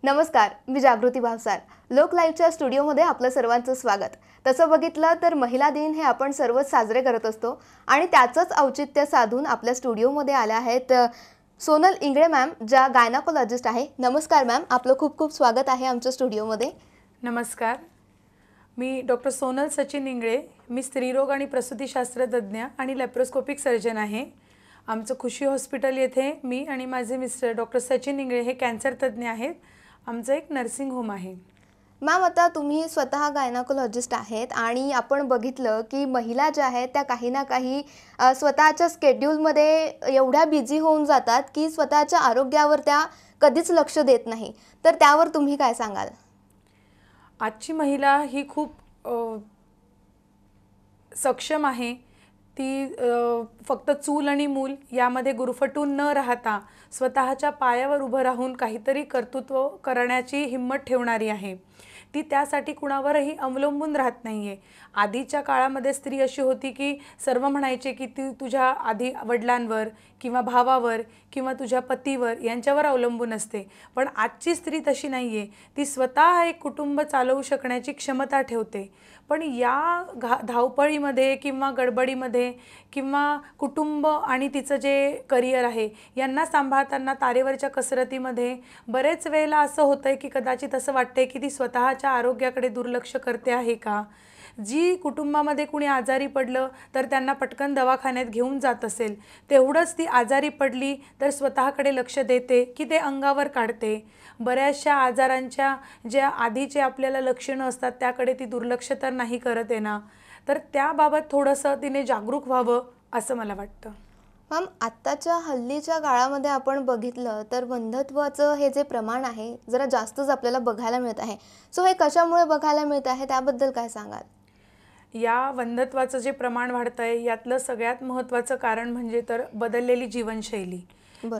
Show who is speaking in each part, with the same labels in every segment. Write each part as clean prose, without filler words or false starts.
Speaker 1: नमस्कार, मी जागृती भावसार. लोक लाईव्हच्या स्टुडिओमध्ये आपलं सर्वांचं स्वागत. तसं बघितलं तर महिला दिन हे आपण सर्वच साजरे करत असतो आणि त्याचंच औचित्य साधून आपल्या स्टुडिओमध्ये आल्या आहेत सोनल इंगळे मॅम, ज्या गायनाकोलॉजिस्ट आहे. नमस्कार मॅम, आपलं खूप खूप स्वागत आहे आमच्या स्टुडिओमध्ये.
Speaker 2: नमस्कार, मी डॉक्टर सोनल सचिन इंगळे. मी स्त्रीरोग आणि प्रसूतीशास्त्रतज्ञ आणि लॅप्रोस्कोपिक सर्जन आहे. आमचं खुशी हॉस्पिटल येथे मी आणि माझे मिस्टर डॉक्टर सचिन इंगळे हे कॅन्सर तज्ज्ञ आहेत. आमचं एक नर्सिंग होम आहे.
Speaker 1: मॅम, आता तुम्ही स्वतः गायनाकोलॉजिस्ट आहेत आणि आपण बघितलं की महिला ज्या आहेत त्या काही ना काही स्वतःच्या स्केड्यूलमध्ये एवढ्या बिझी होऊन जातात की स्वतःच्या आरोग्यावर त्या कधीच लक्ष देत नाही. तर त्यावर तुम्ही काय सांगाल?
Speaker 2: आजची महिला ही खूप सक्षम आहे. ती फक्त चूल आणि मूल यामध्ये गुरफटून न राहता स्वतःच्या पायावर उभं राहून काहीतरी कर्तृत्व करण्याची हिंमत ठेवणारी आहे. ती त्यासाठी कुणावरही अवलंबून राहत नाही आहे. आधीच्या काळामध्ये स्त्री अशी होती की सर्व म्हणायचे की ती तुझ्या आधी वडिलांवर किंवा भावावर किंवा तुझ्या पतीवर यांच्यावर अवलंबून असते. पण आजची स्त्री तशी नाही आहे. ती स्वतः एक कुटुंब चालवू शकण्याची क्षमता ठेवते. पण या धावपळीमध्ये किंवा गडबडीमध्ये किंवा कुटुंब आणि तिचं जे करिअर आहे यांना सांभाळताना तारेवरच्या कसरतीमध्ये बरेच वेळेला असं होतं की कदाचित असं वाटते की ती स्वतःच्या आरोग्याकडे दुर्लक्ष करते आहे का. जी कुटुंबामध्ये कुणी आजारी पडलं तर त्यांना पटकन दवाखान्यात घेऊन जात असेल, तेवढंच ती आजारी पडली तर स्वतःकडे लक्ष देते की ते अंगावर काढते. बऱ्याचशा आजारांच्या ज्या आधीचे आपल्याला लक्षणं असतात त्याकडे ती दुर्लक्ष तर नाही करत आहे ना. तर त्याबाबत थोडंसं तिने जागरूक व्हावं असं मला वाटतं.
Speaker 1: मॅम, आत्ताच्या हल्लीच्या काळामध्ये आपण बघितलं तर वंध्यत्वाचं हे जे प्रमाण आहे जरा जास्तच आपल्याला बघायला मिळत आहे. सो हे कशामुळे बघायला मिळत आहे त्याबद्दल काय सांगाल?
Speaker 2: या वंध्यत्वाचं जे प्रमाण वाढतं आहे यातलं सगळ्यात महत्त्वाचं कारण म्हणजे तर बदललेली जीवनशैली.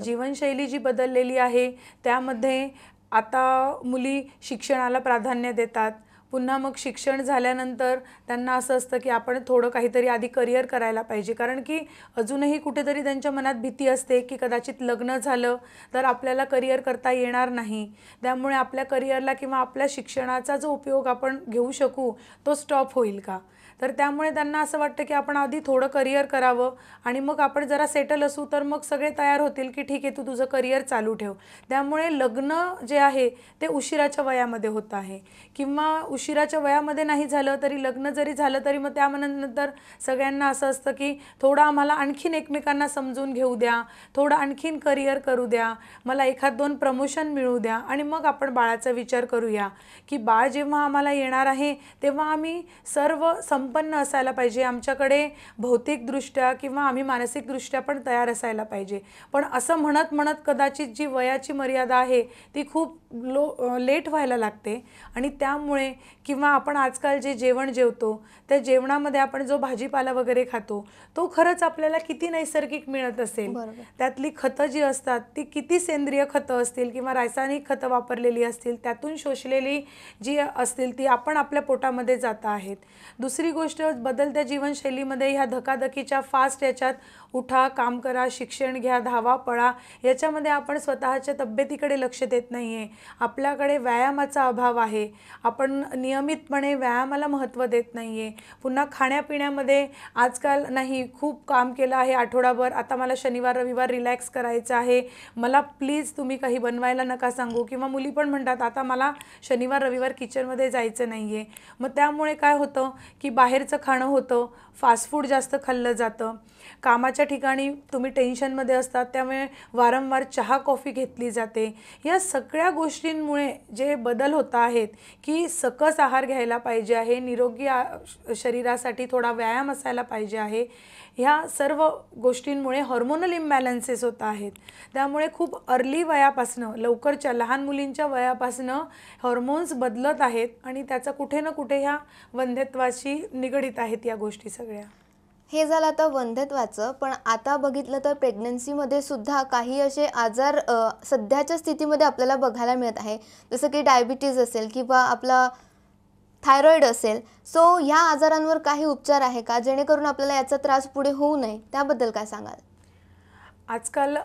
Speaker 2: जीवनशैली जी बदललेली आहे त्यामध्ये आता मुली शिक्षणाला प्राधान्य देतात. पुन्हा मग शिक्षण झाल्यानंतर त्यांना असं असतं की आपण थोडं काहीतरी आधी करिअर करायला पाहिजे. कारण की अजूनही कुठेतरी त्यांच्या मनात भीती असते की कदाचित लग्न झालं तर आपल्याला करिअर करता येणार नाही. त्यामुळे आपल्या करिअरला किंवा आपल्या शिक्षणाचा जो उपयोग आपण घेऊ शकू तो स्टॉप होईल का. तर त्यामुळे त्यांना असं वाटतं की आपण आधी थोडं करिअर करावं आणि मग आपण जरा सेटल असू तर मग सगळे तयार होतील की ठीक आहे तू तुझं करिअर चालू ठेव. त्यामुळे लग्न जे आहे ते उशिराच्या वयामध्ये होतं आहे किंवा उशिराच्या वयामध्ये नाही झालं तरी लग्न जरी झालं तरी मग त्यानंतर सगळ्यांना असं असतं की थोडं आम्हाला आणखीन एकमेकांना समजून घेऊ द्या, थोडं आणखीन करिअर करू द्या, मला एखाद दोन प्रमोशन मिळू द्या आणि मग आपण बाळाचा विचार करूया की बाळ जेव्हा आम्हाला येणार आहे तेव्हा आम्ही सर्व संपन्न असायला पाहिजे, आमच्याकडे भौतिकदृष्ट्या किंवा आम्ही मानसिकदृष्ट्या पण तयार असायला पाहिजे. पण असं म्हणत म्हणत कदाचित जी वयाची मर्यादा आहे ती खूप लेट व्हायला लागते आणि त्यामुळे किंवा आपण आजकाल जे जेवण जेवतो त्या जेवणामध्ये आपण जो भाजीपाला वगैरे खातो तो खरंच आपल्याला किती नैसर्गिक मिळत असेल. त्यातली खतं जी असतात ती किती सेंद्रिय खतं असतील किंवा रासायनिक खतं वापरलेली असतील, त्यातून शोषलेली जी असतील ती आपण आपल्या पोटामध्ये जात आहेत. दुसरी गोष्ट, बदलत्या जीवनशैलीमध्ये ह्या धकाधकीच्या फास्ट याच्यात उठा, काम करा, शिक्षण घ्या, धावा पळा याच्यामध्ये आपण स्वतःच्या तब्येतीकडे लक्ष देत नाही आहे. आपल्याकडे व्यायामाचा अभाव आहे. आपण नियमितपणे व्यायामाला महत्त्व देत नाही आहे. पुन्हा खाण्यापिण्यामध्ये आजकाल नाही खूप काम केलं आहे आठवडाभर, आता मला शनिवार रविवार रिलॅक्स करायचं आहे, मला प्लीज तुम्ही काही बनवायला नका सांगू. किंवा मुली पण म्हणतात आता मला शनिवार रविवार किचनमध्ये जायचं नाही आहे. मग त्यामुळे काय होतं की बाहेरचं खाणं होतं, फास्ट फूड जास्त खाल्लं जातं. कामाच्या ठिकाणी तुम्ही टेन्शनमध्ये असतात त्यामुळे वारंवार चहा कॉफी घेतली जाते. या सगळ्या गोष्टींमुळे जे बदल होत आहेत की सकस आहार घ्यायला पाहिजे आहे, निरोगी शरीरासाठी थोडा व्यायाम असायला पाहिजे आहे, ह्या सर्व गोष्टींमुळे हॉर्मोनल इम्बॅलन्सेस होत आहेत. त्यामुळे खूप अर्ली वयापासनं, लवकरच्या लहान मुलींच्या वयापासनं हॉर्मोन्स बदलत आहेत आणि त्याचा कुठे ना कुठे ह्या वंध्यत्वाशी निगडीत आहेत या गोष्टी सगळ्या.
Speaker 1: हे झालं आता वंध्यत्वाचं, पण आता बघितलं तर प्रेग्नन्सीमध्ये सुद्धा काही असे आजार सध्याच्या स्थितीमध्ये आपल्याला बघायला मिळत आहे, जसं की डायबिटीज असेल किंवा आपला थायरॉईड असेल. सो ह्या आजारांवर काही उपचार आहे का जेणेकरून आपल्याला याचा त्रास पुढे होऊ नये, त्याबद्दल काय सांगाल?
Speaker 2: आजकाल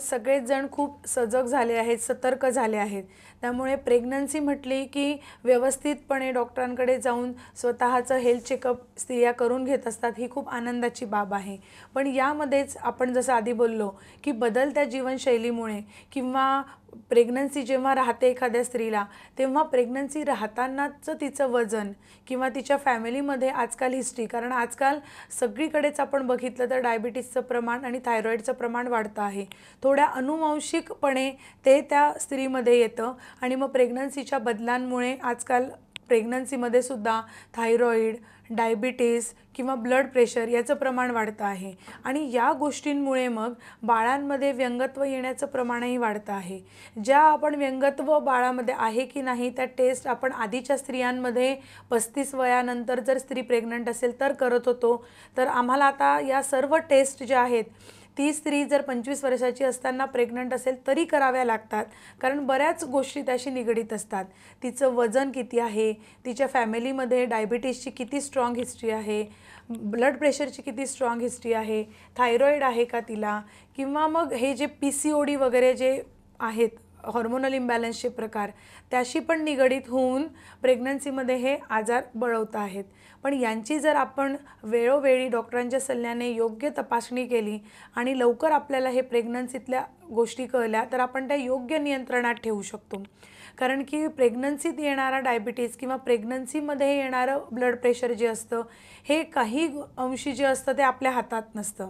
Speaker 2: सगळेच जण खूप सजग झाले आहेत, सतर्क झाले आहेत. त्यामुळे प्रेग्नन्सी म्हटली की व्यवस्थितपणे डॉक्टरांकडे जाऊन स्वतःचं हेल्थ चेकअप स्त्रिया करून घेत असतात. ही खूप आनंदाची बाब आहे. पण यामध्येच आपण जसं आधी बोललो की बदलत्या जीवनशैलीमुळे किंवा प्रेग्नन्सी जेव्हा राहते एखाद्या स्त्रीला, तेव्हा प्रेग्नन्सी राहतानाचं तिचं वजन किंवा तिच्या फॅमिलीमध्ये आजकाल हिस्ट्री, कारण आजकाल सगळीकडेच आपण बघितलं तर डायबिटीसचं प्रमाण आणि थायरॉईडचं प्रमाण वाढतं आहे. थोड्या अनुवांशिकपणे ते त्या स्त्रीमध्ये येतं आणि मग प्रेग्नन्सीच्या बदलांमुळे आजकाल प्रेग्नन्सीमध्ये सुद्धा थायरॉईड, डायबिटीस किंवा ब्लड प्रेशर याचं प्रमाण वाढतं आहे. आणि या गोष्टींमुळे मग बाळांमध्ये व्यंगत्व येण्याचं प्रमाणही वाढतं आहे. ज्या आपण व्यंगत्व बाळामध्ये आहे की नाही त्या टेस्ट आपण आधीच्या स्त्रियांमध्ये 35 वयानंतर जर स्त्री प्रेग्नंट असेल तर करत होतो, तर आम्हाला आता या सर्व टेस्ट ज्या आहेत ती स्त्री जर 25 वर्षाची असताना प्रेग्नंट असेल तरी कराव्या लागतात. कारण बऱ्याच गोष्टी त्याशी निगडीत असतात. तिचं वजन किती आहे, तिच्या फॅमिलीमध्ये डायबिटीसची किती स्ट्रॉंग हिस्ट्री आहे, ब्लड प्रेशरची किती स्ट्रॉंग हिस्ट्री आहे, थायरॉईड आहे का तिला, किंवा मग हे जे PCOD वगैरे जे आहेत हॉर्मोनल इम्बॅलन्सचे प्रकार, त्याशी पण निगडीत होऊन प्रेग्नन्सीमध्ये हे आजार बळवत आहेत. पण यांची जर आपण वेळोवेळी डॉक्टरांच्या सल्ल्याने योग्य तपासणी केली आणि लवकर आपल्याला हे प्रेग्नन्सीतल्या गोष्टी कळल्या तर आपण त्या योग्य नियंत्रणात ठेवू शकतो. कारण की प्रेग्नन्सीत येणारा डायबिटीस किंवा प्रेग्नन्सीमध्ये येणारं ब्लड प्रेशर जे असतं हे काही अंशी जे असतं ते आपल्या हातात नसतं.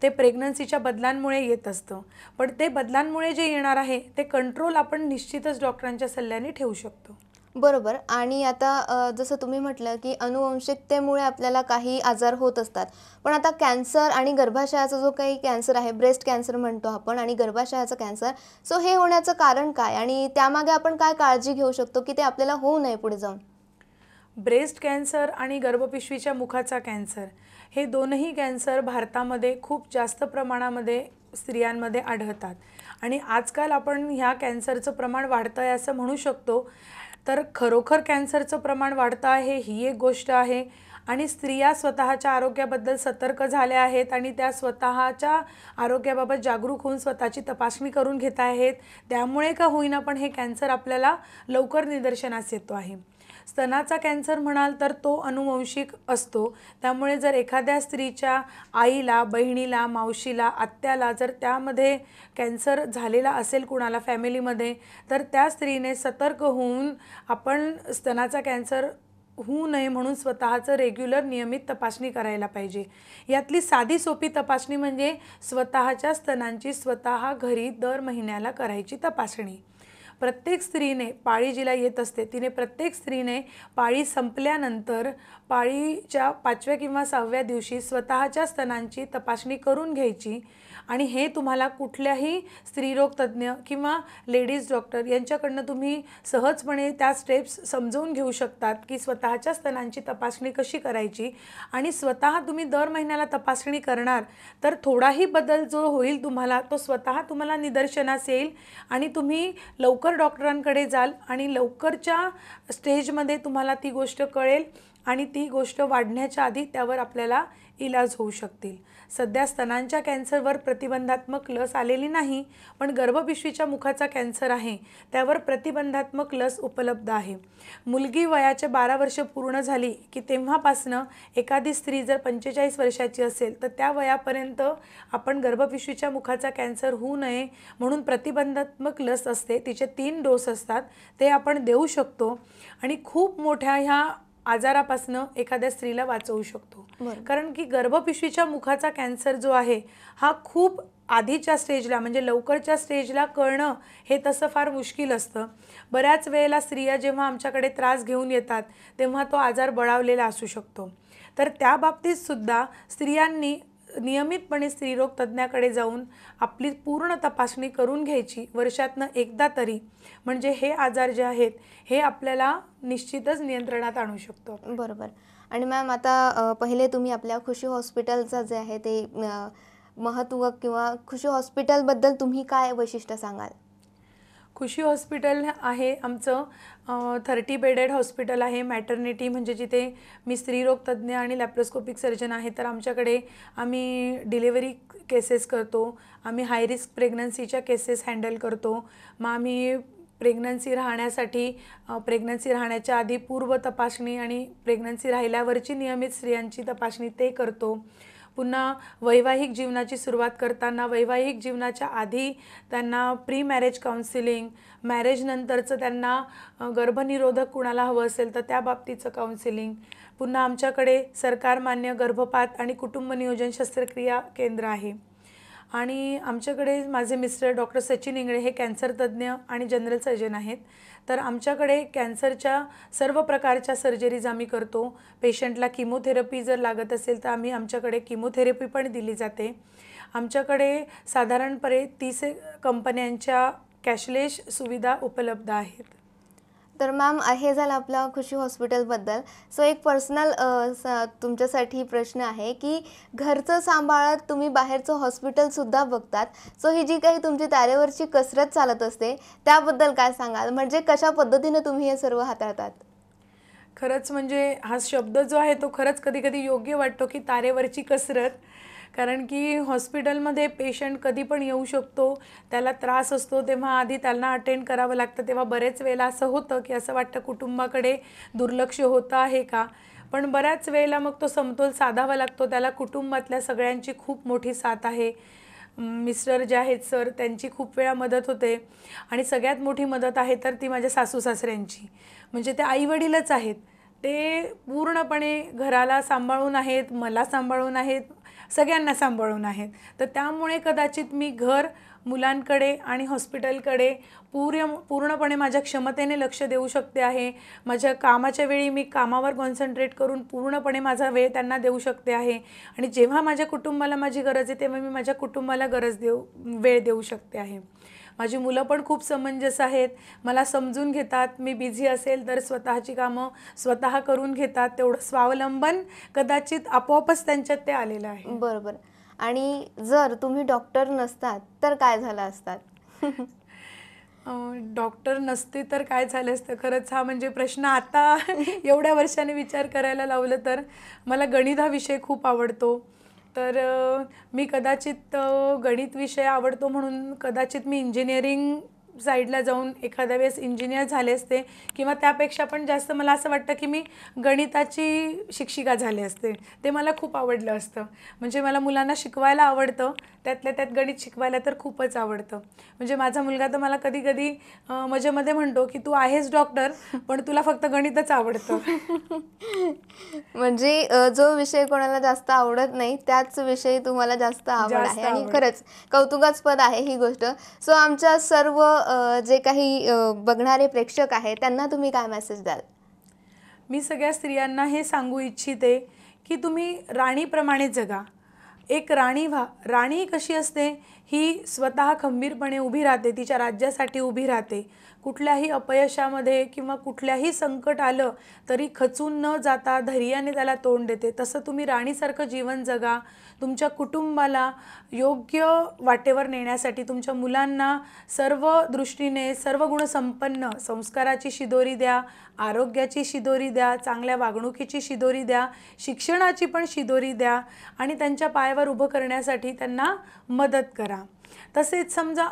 Speaker 2: ते प्रेग्नन्सीच्या बदलांमुळे येत असतं. पण ते बदलांमुळे जे येणार आहे ते कंट्रोल आपण निश्चितच डॉक्टरांच्या सल्ल्याने ठेवू शकतो.
Speaker 1: बरोबर. आणि आता जसं तुम्ही म्हटलं की अनुवंशिकतेमुळे आपल्याला काही आजार होत असतात. पण आता कॅन्सर आणि गर्भाशयाचा जो काही कॅन्सर आहे, ब्रेस्ट कॅन्सर म्हणतो आपण आणि गर्भाशयाचं कॅन्सर, सो हे होण्याचं कारण काय आणि त्यामागे आपण काय काळजी घेऊ शकतो की ते आपल्याला होऊ नये पुढे जाऊन?
Speaker 2: ब्रेस्ट कॅन्सर आणि गर्भपिशवीच्या मुखाचा कॅन्सर हे दोनही कॅन्सर भारतामध्ये खूप जास्त प्रमाणामध्ये स्त्रियांमध्ये आढळतात. आणि आजकाल आपण ह्या कॅन्सरचं प्रमाण वाढतं आहे असं म्हणू शकतो. तर खरोखर कॅन्सरचं प्रमाण वाढतं आहे ही एक गोष्ट आहे. आणि स्त्रिया स्वतःच्या आरोग्याबद्दल सतर्क झाल्या आहेत आणि त्या स्वतःच्या आरोग्याबाबत जागरूक होऊन स्वतःची तपासणी करून घेत आहेत. त्यामुळे का होईना पण हे कॅन्सर आपल्याला लवकर निदर्शनास येतो आहे. स्तनाचा कॅन्सर म्हणाल तर तो अनुवंशिक असतो. त्यामुळे जर एखाद्या स्त्रीच्या आईला, बहिणीला, मावशीला, आत्याला जर त्यामध्ये कॅन्सर झालेला असेल कुणाला फॅमिलीमध्ये, तर त्या स्त्रीने सतर्क होऊन आपण स्तनाचा कॅन्सर होऊ नये म्हणून स्वतःचं रेग्युलर नियमित तपासणी करायला पाहिजे. यातली साधी सोपी तपासणी म्हणजे स्वतःच्या स्तनांची स्वतः घरी दर महिन्याला करायची तपासणी. प्रत्येक स्त्रीने पाळी जिला येत असते तिने प्रत्येक स्त्रीने पाळी संपल्यानंतर पाळीच्या 5व्या किंवा 6व्या दिवशी स्वतःच्या स्तनांची तपासणी करून घ्यायची. आणि हे तुम्हाला कुठल्याही स्त्रीरोग तज्ज्ञ किंवा लेडीज डॉक्टर यांच्याकडनं तुम्ही सहजपणे त्या स्टेप्स समजवून घेऊ शकतात की स्वतःच्या स्तनांची तपासणी कशी करायची. आणि स्वतः तुम्ही दर महिन्याला तपासणी करणार तर थोडाही बदल जो होईल तुम्हाला तो स्वतः तुम्हाला निदर्शनास येईल आणि तुम्ही लवकर डॉक्टरांकडे जाल आणि लवकरच्या स्टेजमध्ये तुम्हाला ती गोष्ट कळेल आणि ती गोष्ट वाढण्याच्या आधी त्यावर आपल्याला इलाज होऊ शकतील. सध्या स्तनांच्या कॅन्सरवर प्रतिबंधात्मक लस आलेली नाही, पण गर्भपिशवीच्या मुखाचा कॅन्सर आहे त्यावर प्रतिबंधात्मक लस उपलब्ध आहे. मुलगी वयाच्या 12 वर्ष पूर्ण झाली की तेव्हापासनं एखादी स्त्री जर 45 वर्षाची असेल तर त्या वयापर्यंत आपण गर्भपिशवीच्या मुखाचा कॅन्सर होऊ नये म्हणून प्रतिबंधात्मक लस असते. तिचे 3 डोस असतात, ते आपण देऊ शकतो आणि खूप मोठ्या ह्या आजारापासनं एखाद्या स्त्रीला वाचवू शकतो. कारण की गर्भपिशवीच्या मुखाचा कॅन्सर जो आहे हा खूप आधीच्या स्टेजला म्हणजे लवकरच्या स्टेजला कळणं हे तसं फार मुश्किल असतं. बऱ्याच वेळेला स्त्रिया जेव्हा आमच्याकडे त्रास घेऊन येतात तेव्हा तो आजार बळावलेला असू शकतो. तर त्या बाबतीत सुद्धा स्त्रियांनी नियमितपणे स्त्रीरोग तज्ज्ञाकडे जाऊन आपली पूर्ण तपासणी करून घ्यायची वर्षातनं एकदा तरी. म्हणजे हे आजार जे आहेत हे आपल्याला निश्चितच नियंत्रणात आणू शकतो.
Speaker 1: बरोबर. आणि मॅम आता पहिले तुम्ही आपल्या खुशी हॉस्पिटलचं जे आहे ते महत्त्व किंवा खुशी हॉस्पिटलबद्दल तुम्ही काय वैशिष्ट्य सांगाल?
Speaker 2: खुशी हॉस्पिटल आहे आमचं 30 बेडेड हॉस्पिटल आहे. मॅटर्निटी म्हणजे जिथे मी स्त्रीरोग तज्ज्ञ आणि लॅप्रोस्कोपिक सर्जन आहे. तर आमच्याकडे आम्ही डिलिव्हरी केसेस करतो, आम्ही हाय रिस्क प्रेग्नन्सीच्या केसेस हँडल करतो. मग आम्ही प्रेग्नन्सी राहण्याच्या आधी पूर्व तपासणी आणि प्रेग्नन्सी राहिल्यावरची नियमित स्त्रियांची तपासणी ते करतो. पुन्हा वैवाहिक जीवनाची सुरुवात करताना वैवाहिक जीवनाच्या आधी त्यांना प्री मॅरेज काउन्सिलिंग, मॅरेजनंतरचं त्यांना गर्भनिरोधक कुणाला हवं असेल तर त्या बाबतीचं काउन्सिलिंग. पुन्हा आमच्याकडे सरकारमान्य गर्भपात आणि कुटुंब नियोजन शस्त्रक्रिया केंद्र आहे. आणि आमच्याकडे माझे मिस्टर डॉक्टर सचिन इंगळे हे कॅन्सर तज्ज्ञ आणि जनरल सर्जन आहेत. तर आमच्याकडे कॅन्सरच्या सर्व प्रकारच्या सर्जरीज आम्ही करतो. पेशंटला किमोथेरपी जर लागत असेल तर आमच्याकडे किमोथेरपी पण दिली जाते. आमच्याकडे साधारणपणे 30 कंपन्यांच्या कॅशलेस सुविधा उपलब्ध आहेत.
Speaker 1: तर मॅम, हे झालं आपलं खुशी हॉस्पिटलबद्दल. सो एक पर्सनल तुमच्यासाठी प्रश्न आहे की घरचं सांभाळत तुम्ही बाहेरचं हॉस्पिटलसुद्धा बघतात. सो ही जी काही तुमची तारेवरची कसरत चालत असते त्याबद्दल काय सांगाल? म्हणजे कशा पद्धतीने तुम्ही हे सर्व हाताळतात?
Speaker 2: खरंच म्हणजे हा शब्द जो आहे तो खरंच कधी कधी योग्य वाटतो की तारेवरची कसरत. कारण की हॉस्पिटलमध्ये पेशंट कधी पण येऊ शकतो, त्याला त्रास असतो, तेव्हा आधी त्यांना अटेंड करावं लागतं. तेव्हा बरेच वेळेला असं होतं की असं वाटतं कुटुंबाकडे दुर्लक्ष होतं आहे का. पण बऱ्याच वेळेला मग तो समतोल साधावा लागतो. त्याला कुटुंबातल्या सगळ्यांची खूप मोठी साथ आहे. मिस्टर जे आहेत सर, त्यांची खूप वेळा मदत होते. आणि सगळ्यात मोठी मदत आहे तर ती माझ्या सासू सासऱ्यांची. म्हणजे ते आईवडीलच आहेत. ते पूर्णपणे घराला सांभाळून आहेत, मला सांभाळून आहेत, सगळ्यांना सांभाळून आहेत. तर त्यामुळे कदाचित मी घर, मुलांकडे आणि हॉस्पिटलकडे पूर्णपणे माझ्या क्षमतेने लक्ष देऊ शकते आहे. माझ्या कामाच्या वेळी मी कामावर कॉन्सन्ट्रेट करून पूर्णपणे माझा वेळ त्यांना देऊ शकते आहे. आणि जेव्हा माझ्या कुटुंबाला माझी गरज आहे तेव्हा मी माझ्या कुटुंबाला वेळ देऊ शकते आहे. माझी मुलं पण खूप समंजस आहेत, मला समजून घेतात. मी बिझी असेल तर स्वतःची कामं स्वतः करून घेतात. तेवढं स्वावलंबन कदाचित आपोआपच त्यांच्यात ते आलेलं आहे.
Speaker 1: बरोबर. आणि जर तुम्ही डॉक्टर नसतात तर काय झालं असतात?
Speaker 2: डॉक्टर नसते तर काय झालं असतं? खरंच हा म्हणजे प्रश्न आता एवढ्या वर्षांनी विचार करायला लावलं तर मला गणित हा विषय खूप आवडतो. तर मी कदाचित गणित विषय आवडतो म्हणून कदाचित मी इंजिनिअरिंग साईडला जाऊन एखाद्या वेळेस इंजिनियर झाले असते, किंवा त्यापेक्षा पण जास्त मला असं वाटतं की मी गणिताची शिक्षिका झाले असते. ते मला खूप आवडलं असतं. म्हणजे मला मुलांना शिकवायला आवडतं, त्यातल्या त्यात गणित शिकवायला तर खूपच आवडतं. म्हणजे माझा मुलगा तर मला कधी कधी मजेमध्ये म्हणतो की तू आहेस डॉक्टर पण तुला फक्त गणितच आवडतं.
Speaker 1: म्हणजे जो विषय कोणाला जास्त आवडत नाही त्याच विषयी तुम्हाला जास्त आवड
Speaker 2: जास्त
Speaker 1: आहे. आणि
Speaker 2: आवड.
Speaker 1: खरंच कौतुकास्पद आहे ही गोष्ट. सो आमच्या सर्व जे काही बघणारे प्रेक्षक आहेत त्यांना तुम्ही काय मेसेज द्याल?
Speaker 2: मी सगळ्या स्त्रियांना हे सांगू इच्छिते की तुम्ही राणीप्रमाणे जगा. एक राणी व्हा. राणी कशी असते? ही स्वतः खंबीरपणे उभी राहते, तिच्या राज्यासाठी उभी राहते. कुठल्याही अपयशामध्ये किंवा कुठल्याही संकट आलं तरी खचून न जाता धैर्याने त्याला तोंड देते. तसं तुम्ही राणीसारखं जीवन जगा. तुमच्या कुटुंबाला योग्य वाटेवर नेण्यासाठी, तुमच्या मुलांना सर्व दृष्टीने सर्व गुणसंपन्न संस्काराची शिदोरी द्या, आरोग्याची शिदोरी द्या, चांगल्या वागणुकीची शिदोरी द्या, शिक्षणाची पण शिदोरी द्या आणि त्यांच्या पायावर उभं करण्यासाठी त्यांना मदत करा. तसेच समजा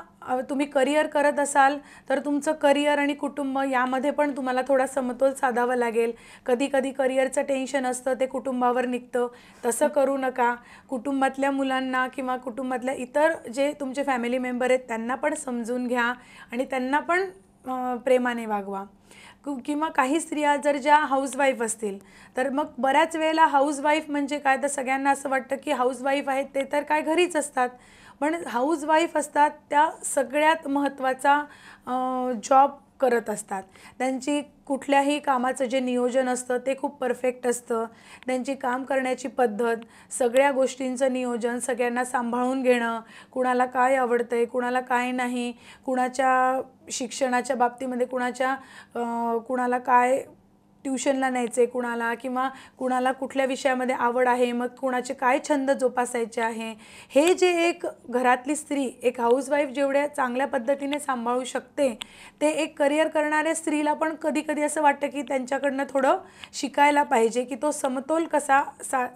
Speaker 2: तुम्ही करिअर करत असाल तर तुमचं करिअर आणि कुटुंब यामध्ये पण तुम्हाला थोडा समतोल साधावा लागेल. कधी कधी करिअरचं टेन्शन असतं, ते कुटुंबावर निघतं. तसं करू नका. कुटुंबातल्या मुलांना किंवा कुटुंबातल्या इतर जे तुमचे फॅमिली मेंबर आहेत त्यांना पण समजून घ्या आणि त्यांना पण प्रेमाने वागवा. किंवा काही स्त्रिया जर ज्या हाऊसवाईफ असतील तर मग बऱ्याच वेळेला हाऊसवाईफ म्हणजे काय, तर सगळ्यांना असं वाटतं की हाऊसवाईफ आहेत ते तर काय घरीच असतात. पण हाऊसवाईफ असतात त्या सगळ्यात महत्त्वाचा जॉब करत असतात. त्यांची कुठल्याही कामाचं जे नियोजन असतं ते खूप परफेक्ट असतं. त्यांची काम करण्याची पद्धत, सगळ्या गोष्टींचं नियोजन, सगळ्यांना सांभाळून घेणं, कुणाला काय आवडतं आहे, कुणाला काय नाही, कुणाच्या शिक्षणाच्या बाबतीमध्ये कुणाला काय ट्युशनला न्यायचे कुणाला, किंवा कुणाला कुठल्या विषयामध्ये आवड आहे, मग कुणाचे काय छंद जोपासायचे आहे, हे जे एक घरातली स्त्री, एक हाऊसवाईफ जेवढ्या चांगल्या पद्धतीने सांभाळू शकते, ते एक करिअर करणाऱ्या स्त्रीला पण कधी कधी असं वाटतं की त्यांच्याकडनं थोडं शिकायला पाहिजे की तो समतोल कसा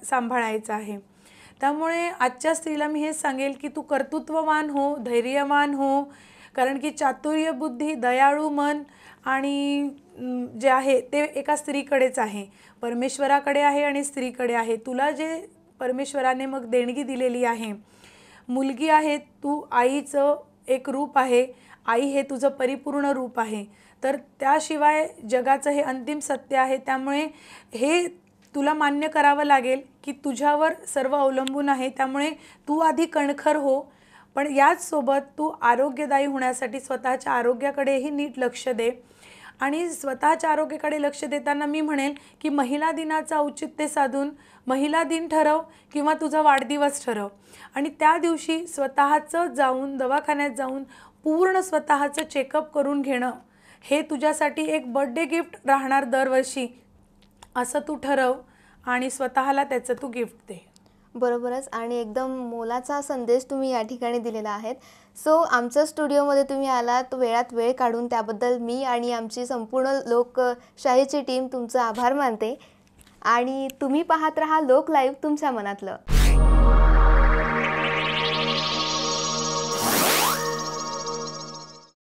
Speaker 2: सांभाळायचा आहे. त्यामुळे आजच्या स्त्रीला मी हेच सांगेल की तू कर्तृत्ववान हो, धैर्यवान हो, कारण की चातुर्य बुद्धी, दयाळू मन आणि जे आहे ते एका स्त्रीकडेच आहे, परमेश्वराकडे आहे आणि स्त्रीकडे आहे. तुला जे परमेश्वराने मग देणगी दिलेली आहे, मुलगी आहे, तू आईचं एक रूप आहे, आई हे तुझं परिपूर्ण रूप आहे, तर त्याशिवाय जगाचं हे अंतिम सत्य आहे. त्यामुळे हे तुला मान्य करावं लागेल की तुझ्यावर सर्व अवलंबून आहे. त्यामुळे तू आधी कणखर हो, पण याचसोबत तू आरोग्यदायी होण्यासाठी स्वतःच्या आरोग्याकडेही नीट लक्ष दे. आणि स्वतःच्या आरोग्याकडे लक्ष देताना मी म्हणेल की महिला दिनाचं औचित्य साधून महिला दिन ठरव किंवा तुझा वाढदिवस ठरव आणि त्या दिवशी स्वतःचं जाऊन दवाखान्यात जाऊन पूर्ण स्वतःचं चेकअप करून घेणं हे तुझ्यासाठी एक बर्थडे गिफ्ट राहणार दरवर्षी, असं तू ठरव आणि स्वतःला त्याचं तू गिफ्ट दे.
Speaker 1: बरोबरच, आणि एकदम मोलाचा संदेश तुम्ही या ठिकाणी दिलेला आहे. सो आमच्या स्टुडिओमध्ये तुम्ही आलात, वेळात वेळ काढून, त्याबद्दल मी आणि आमची संपूर्ण लोकशाहीची टीम तुमचं आभार मानते. आणि तुम्ही पाहत रहा लोक लाईव्ह, तुमच्या मनातलं.